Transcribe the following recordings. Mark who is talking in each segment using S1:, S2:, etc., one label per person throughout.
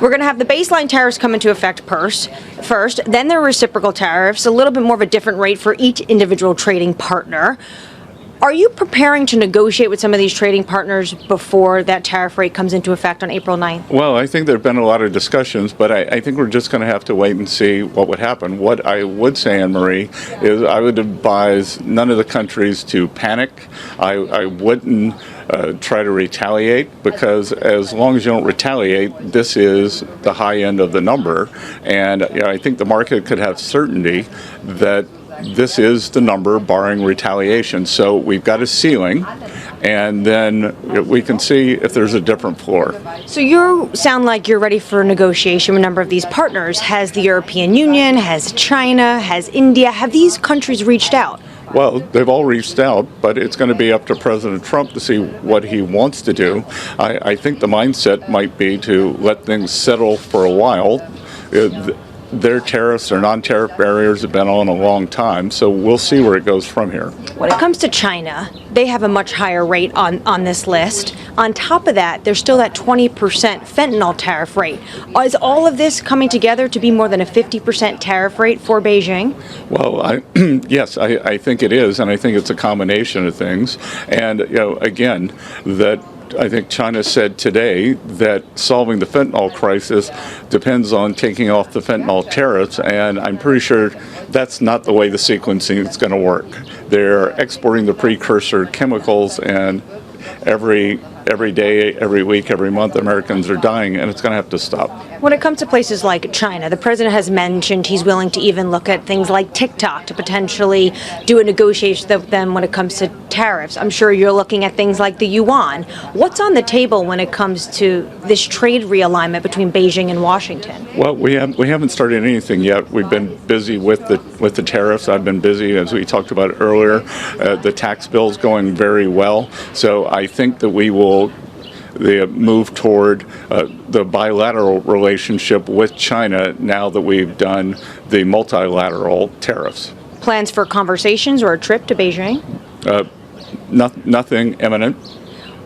S1: We're going to have the baseline tariffs come into effect first, then there are reciprocal tariffs, a little bit more of a different rate for each individual trading partner. Are you preparing to negotiate with some of these trading partners before that tariff rate comes into effect on April 9th?
S2: Well, I think there have been a lot of discussions, but I think we're just going to have to wait and see what would happen. What I would say, Anne-Marie, is I would advise none of the countries to panic. I wouldn't try to retaliate, because as long as you don't retaliate, this is the high end of the number. And I think the market could have certainty that this is the number barring retaliation. So we've got a ceiling, and then we can see if there's a different floor.
S1: So you sound like you're ready for negotiation with a number of these partners. Has the European Union, has China, has India, have these countries reached out?
S2: Well, they've all reached out, but it's going to be up to President Trump to see what he wants to do. I think the mindset might be to let things settle for a while. Their tariffs or non-tariff barriers have been on a long time, so we'll see where it goes from here.
S1: When it comes to China, they have a much higher rate on this list. On top of that, there's still that 20% fentanyl tariff rate. Is all of this coming together to be more than a 50% tariff rate for Beijing?
S2: Well, yes, I think it is, and I think it's a combination of things. And, again, that I think China said today that solving the fentanyl crisis depends on taking off the fentanyl tariffs, and I'm pretty sure that's not the way the sequencing is going to work. They're exporting the precursor chemicals, and every day, every week, every month, Americans are dying, and it's going to have to stop.
S1: When it comes to places like China, the president has mentioned he's willing to even look at things like TikTok to potentially do a negotiation with them when it comes to tariffs. I'm sure you're looking at things like the yuan. What's on the table when it comes to this trade realignment between Beijing and Washington?
S2: Well, we haven't started anything yet. We've been busy with the tariffs. I've been busy, as we talked about earlier. The tax bill's going very well. So I think that we will move toward the bilateral relationship with China now that we've done the multilateral tariffs.
S1: Plans for conversations or a trip to Beijing?
S2: Nothing imminent.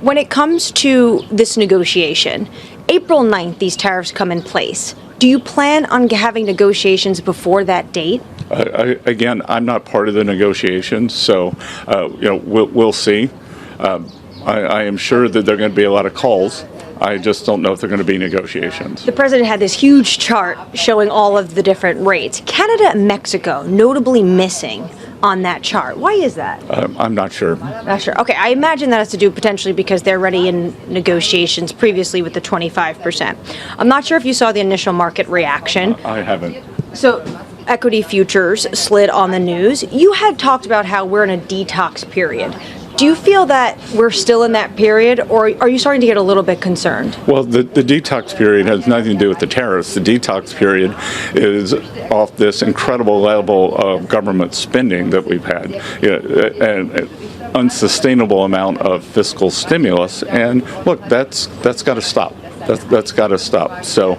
S1: When it comes to this negotiation, April 9th, these tariffs come in place. Do you plan on having negotiations before that date?
S2: Again, I'm not part of the negotiations, so we'll see. I am sure that there are going to be a lot of calls. I just don't know if there are going to be negotiations.
S1: The president had this huge chart showing all of the different rates. Canada and Mexico notably missing on that chart. Why is that?
S2: I'm not sure.
S1: Not sure. Okay, I imagine that has to do potentially because they're already in negotiations previously with the 25%. I'm not sure if you saw the initial market reaction.
S2: I haven't.
S1: So equity futures slid on the news. You had talked about how we're in a detox period. Do you feel that we're still in that period, or are you starting to get a little bit concerned?
S2: Well, the detox period has nothing to do with the tariffs. The detox period is off this incredible level of government spending that we've had, an unsustainable amount of fiscal stimulus. And look, that's got to stop. That's got to stop. So,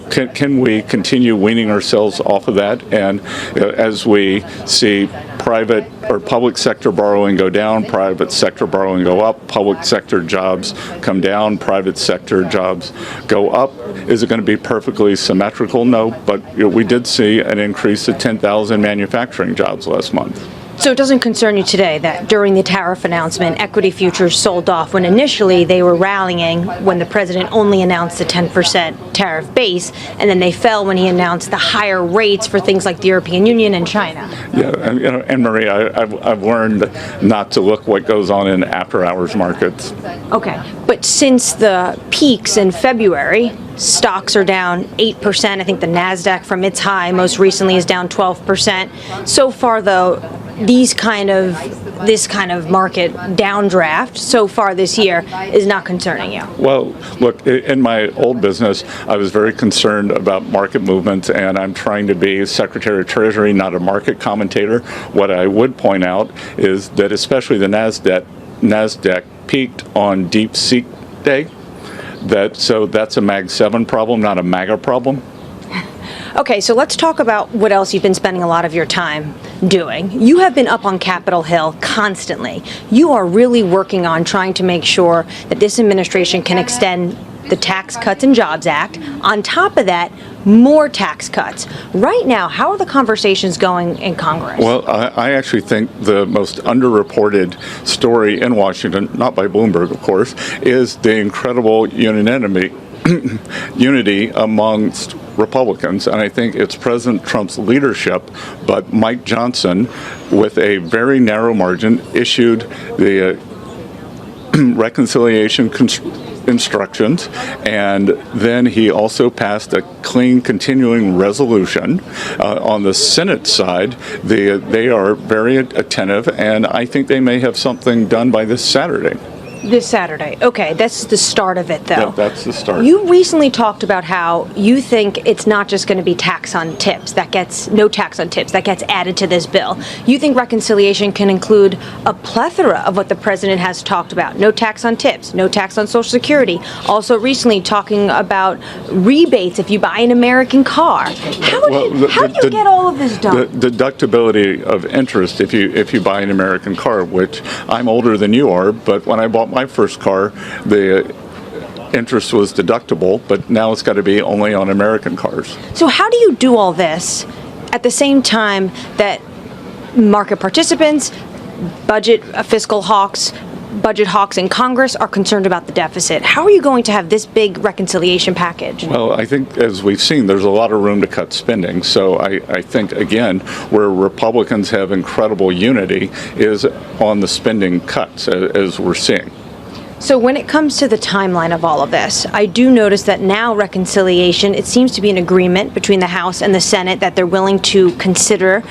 S2: can we continue weaning ourselves off of that? And as we see private or public sector borrowing go down, private sector borrowing go up, public sector jobs come down, private sector jobs go up, is it going to be perfectly symmetrical? No, but we did see an increase of 10,000 manufacturing jobs last month.
S1: So it doesn't concern you today that during the tariff announcement, equity futures sold off when initially they were rallying when the president only announced the 10% tariff base, and then they fell when he announced the higher rates for things like the European Union and China?
S2: Yeah, and Anne-Marie, I've learned not to look what goes on in after-hours markets.
S1: Okay, but since the peaks in February, stocks are down 8%. I think the NASDAQ from its high most recently is down 12%. So far, though, this kind of market downdraft so far this year is not concerning you?
S2: Well, look, in my old business, I was very concerned about market movements, and I'm trying to be Secretary of Treasury, not a market commentator. What I would point out is that especially the NASDAQ peaked on DeepSeek Day. So that's a Mag 7 problem, not a MAGA problem.
S1: Okay, so let's talk about what else you've been spending a lot of your time doing. You have been up on Capitol Hill constantly. You are really working on trying to make sure that this administration can extend the Tax Cuts and Jobs Act. On top of that, more tax cuts. Right now, how are the conversations going in Congress?
S2: Well, I actually think the most underreported story in Washington, not by Bloomberg, of course, is the incredible unity amongst Republicans. And I think it's President Trump's leadership, but Mike Johnson, with a very narrow margin, issued the reconciliation instructions, and then he also passed a clean continuing resolution. On the Senate side, they are very attentive, and I think they may have something done by this Saturday.
S1: This Saturday. Okay, that's the start of it, though.
S2: Yeah, that's the start.
S1: You recently talked about how you think it's not just going to be tax on tips that gets added to this bill. You think reconciliation can include a plethora of what the president has talked about. No tax on tips, no tax on Social Security. Also recently talking about rebates if you buy an American car. How do you get all of this done?
S2: The deductibility of interest if you buy an American car, which I'm older than you are, but when I bought my first car, the interest was deductible, but now it's got to be only on American cars.
S1: So how do you do all this at the same time that market participants, fiscal hawks, budget hawks in Congress are concerned about the deficit? How are you going to have this big reconciliation package?
S2: Well, I think, as we've seen, there's a lot of room to cut spending. So I think, again, where Republicans have incredible unity is on the spending cuts, as we're seeing.
S1: So when it comes to the timeline of all of this, I do notice that now reconciliation, it seems to be an agreement between the House and the Senate that they're willing to consider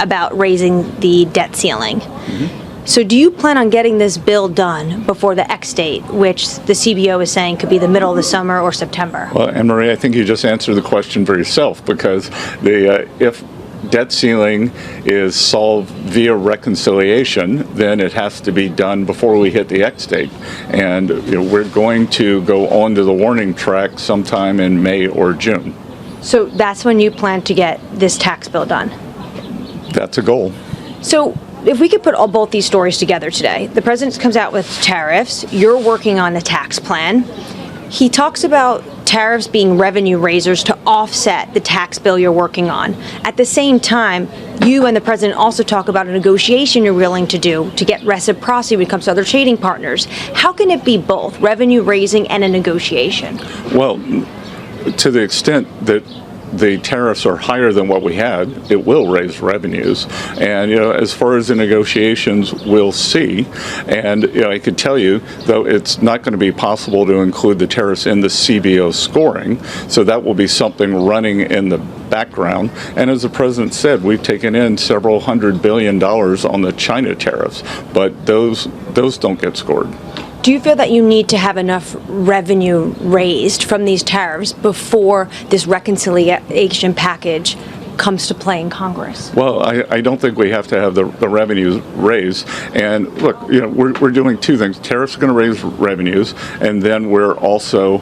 S1: about raising the debt ceiling. Mm-hmm. So do you plan on getting this bill done before the X date, which the CBO is saying could be the middle of the summer or September?
S2: Well, Anne Marie, I think you just answered the question for yourself, because if debt ceiling is solved via reconciliation, then it has to be done before we hit the X date. And we're going to go on to the warning track sometime in May or June.
S1: So that's when you plan to get this tax bill done?
S2: That's a goal.
S1: So if we could put both these stories together today, the president comes out with tariffs, you're working on a tax plan. He talks about tariffs being revenue raisers to offset the tax bill you're working on. At the same time, you and the president also talk about a negotiation you're willing to do to get reciprocity when it comes to other trading partners. How can it be both revenue raising and a negotiation?
S2: Well, to the extent that the tariffs are higher than what we had, it will raise revenues. And, as far as the negotiations, we'll see. And, I could tell you, though, it's not going to be possible to include the tariffs in the CBO scoring. So that will be something running in the background. And as the president said, we've taken in several $100 billion on the China tariffs, but those don't get scored.
S1: Do you feel that you need to have enough revenue raised from these tariffs before this reconciliation package comes to play in Congress?
S2: Well, I don't think we have to have the revenues raised. And look, we're doing two things. Tariffs are going to raise revenues, and then we're also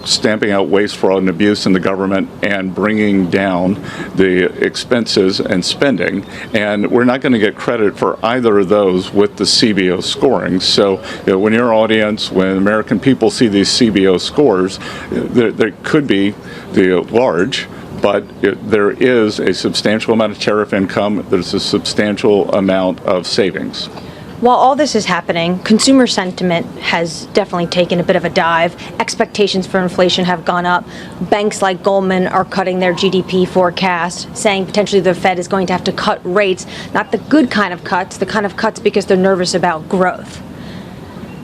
S2: stamping out waste, fraud, and abuse in the government and bringing down the expenses and spending. And we're not going to get credit for either of those with the CBO scoring. So, when your audience, when American people see these CBO scores, there could be large, but there is a substantial amount of tariff income. There's a substantial amount of savings.
S1: While all this is happening, consumer sentiment has definitely taken a bit of a dive. Expectations for inflation have gone up. Banks like Goldman are cutting their GDP forecast, saying potentially the Fed is going to have to cut rates, not the good kind of cuts, the kind of cuts because they're nervous about growth.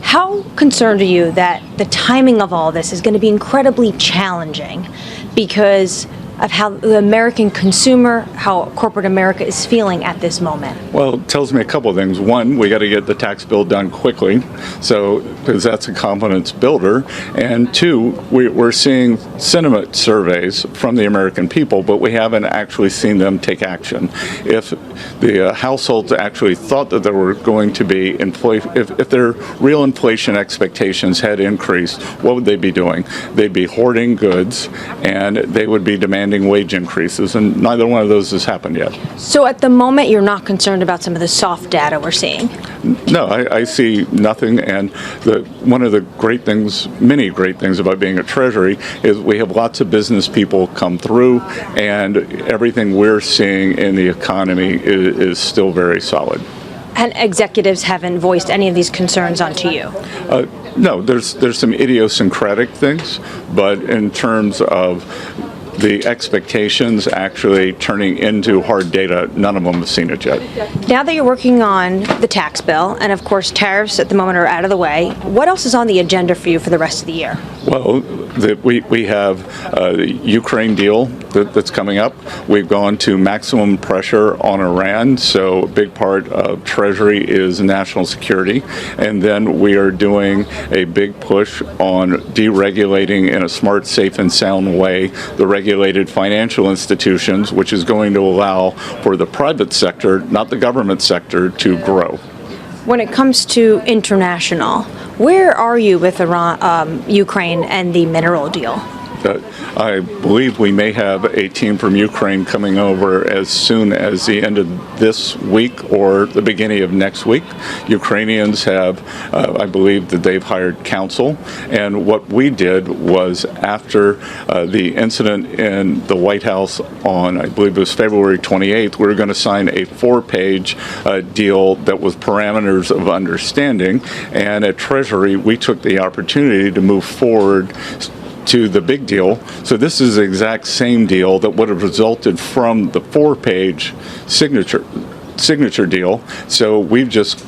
S1: How concerned are you that the timing of all this is going to be incredibly challenging because of how the American consumer, how corporate America is feeling at this moment?
S2: Well, it tells me a couple of things. One, we got to get the tax bill done quickly, because that's a confidence builder. And two, we're seeing sentiment surveys from the American people, but we haven't actually seen them take action. If the households actually thought that there were going to be inflation, if their real inflation expectations had increased, what would they be doing? They'd be hoarding goods, and they would be demanding demanding wage increases, and neither one of those has happened yet.
S1: So at the moment, you're not concerned about some of the soft data we're seeing?
S2: No, I see nothing, and one of the great things, many great things about being at Treasury is we have lots of business people come through, and everything we're seeing in the economy is still very solid.
S1: And executives haven't voiced any of these concerns onto you?
S2: No, there's some idiosyncratic things, but in terms of the expectations actually turning into hard data, none of them have seen it yet.
S1: Now that you're working on the tax bill, and of course tariffs at the moment are out of the way, what else is on the agenda for you for the rest of the year?
S2: Well, we have the Ukraine deal that's coming up. We've gone to maximum pressure on Iran, so a big part of Treasury is national security. And then we are doing a big push on deregulating in a smart, safe, and sound way the regulated financial institutions, which is going to allow for the private sector, not the government sector, to grow.
S1: When it comes to international, where are you with Iran, Ukraine and the mineral deal?
S2: I believe we may have a team from Ukraine coming over as soon as the end of this week or the beginning of next week. Ukrainians have, I believe that they've hired counsel, and what we did was after the incident in the White House on, I believe it was February 28th, we were going to sign a 4-page deal that was parameters of understanding, and at Treasury we took the opportunity to move forward to the big deal. So this is the exact same deal that would have resulted from the 4-page signature deal. So we've just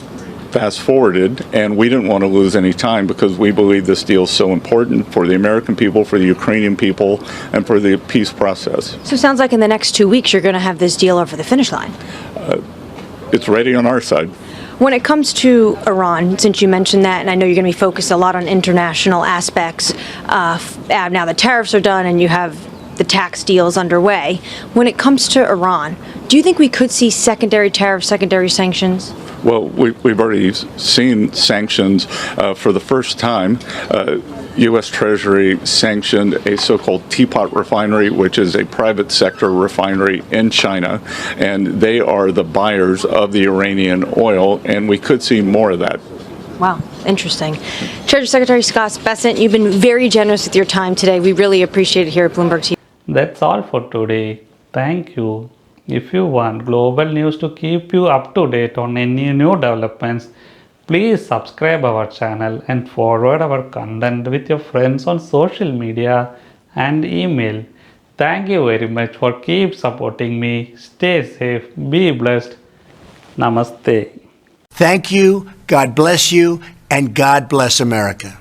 S2: fast forwarded, and we didn't want to lose any time because we believe this deal is so important for the American people, for the Ukrainian people, and for the peace process.
S1: So it sounds like in the next 2 weeks you're going to have this deal over the finish line.
S2: It's ready on our side.
S1: When it comes to Iran, since you mentioned that, and I know you're going to be focused a lot on international aspects, now the tariffs are done and you have the tax deals underway. When it comes to Iran, do you think we could see secondary tariffs, secondary sanctions?
S2: Well, we've already seen sanctions for the first time. U.S. Treasury sanctioned a so-called teapot refinery, which is a private sector refinery in China, and they are the buyers of the Iranian oil, and we could see more of that.
S1: Wow, interesting. Treasury Secretary Scott Bessent, you've been very generous with your time today. We really appreciate it here at Bloomberg TV.
S3: That's all for today. Thank you. If you want global news to keep you up to date on any new developments, please subscribe our channel and forward our content with your friends on social media and email. Thank you very much for keep supporting me. Stay safe, be blessed. Namaste.
S4: Thank you, God bless you, and God bless America.